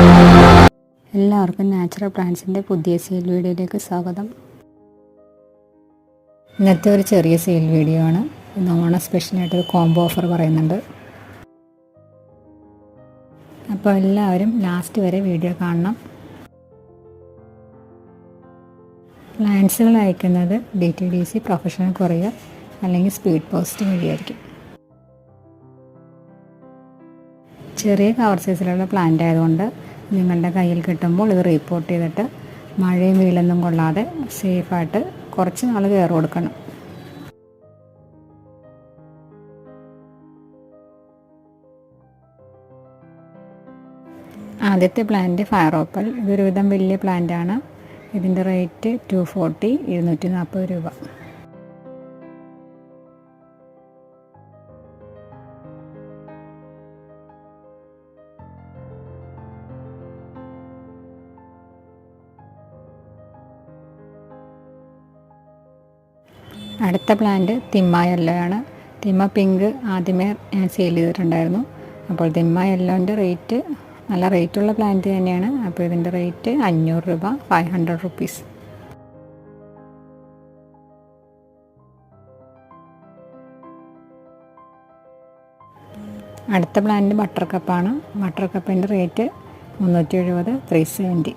എല്ലാവർക്കും നാച്ചുറൽ പ്ലാന്റ്സിൻ്റെ പുതിയ സെയിൽ വീഡിയോയിലേക്ക് സ്വാഗതം. ഇന്നത്തെ ഒരു ചെറിയ സെയിൽ വീഡിയോ ആണ്. ഇന്ന് ഓണം സ്പെഷ്യലായിട്ടൊരു കോംബോ ഓഫർ പറയുന്നുണ്ട്. അപ്പോൾ എല്ലാവരും ലാസ്റ്റ് വരെ വീഡിയോ കാണണം. പ്ലാന്റ്സുകൾ അയക്കുന്നത് DTDC പ്രൊഫഷണൽ കൊറിയർ അല്ലെങ്കിൽ സ്പീഡ് പോസ്റ്റ് വഴിയായിരിക്കും. ചെറിയ കവർ സൈസിലുള്ള പ്ലാന്റ് ആയതുകൊണ്ട് നിങ്ങളുടെ കയ്യിൽ കിട്ടുമ്പോൾ ഇത് റിപ്പോർട്ട് ചെയ്തിട്ട് മഴയും വെയിലൊന്നും കൊള്ളാതെ സേഫായിട്ട് കുറച്ച് നാൾ കെയർ കൊടുക്കണം. ആദ്യത്തെ പ്ലാന്റ് ഫയർ ഓപ്പൽ. ഇതൊരുവിധം വലിയ പ്ലാന്റാണ്. ഇതിൻ്റെ റേറ്റ് 240 240 രൂപ. അടുത്ത പ്ലാന്റ് തിമ്മ യെല്ലോ ആണ്. തിമ്മ പിങ്ക് ആദ്യമേ ഞാൻ സെയിൽ ചെയ്തിട്ടുണ്ടായിരുന്നു. അപ്പോൾ തിമ്മ യെല്ലോൻ്റെ റേറ്റ് നല്ല റേറ്റുള്ള പ്ലാന്റ് തന്നെയാണ്. അപ്പോൾ ഇതിൻ്റെ റേറ്റ് 500 രൂപ, 500 റുപ്പീസ്. അടുത്ത പ്ലാന്റ് ബട്ടർ കപ്പാണ്. ബട്ടർ കപ്പിൻ്റെ റേറ്റ് 370, 370.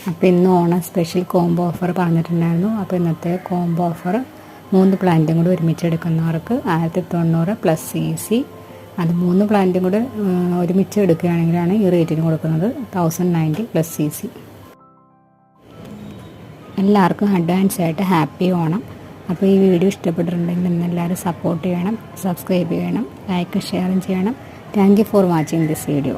അപ്പോൾ ഇന്ന് ഓണം സ്പെഷ്യൽ കോംബോ ഓഫർ പറഞ്ഞിട്ടുണ്ടായിരുന്നു. അപ്പോൾ ഇന്നത്തെ കോംബോ ഓഫർ 3 പ്ലാന്റും കൂടി ഒരുമിച്ച് എടുക്കുന്നവർക്ക് 1090 പ്ലസ് CC. അത് 3 പ്ലാന്റും കൂടി ഒരുമിച്ച് എടുക്കുകയാണെങ്കിലാണ് ഈ റേറ്റിന് കൊടുക്കുന്നത് 1090 പ്ലസ് CC. എല്ലാവർക്കും അഡ്വാൻസ് ആയിട്ട് ഹാപ്പി ഓണം. അപ്പോൾ ഈ വീഡിയോ ഇഷ്ടപ്പെട്ടിട്ടുണ്ടെങ്കിൽ ഇന്നെല്ലാവരും സപ്പോർട്ട് ചെയ്യണം, സബ്സ്ക്രൈബ് ചെയ്യണം, ലൈക്ക് ഷെയറും ചെയ്യണം. Thank you for watching this video.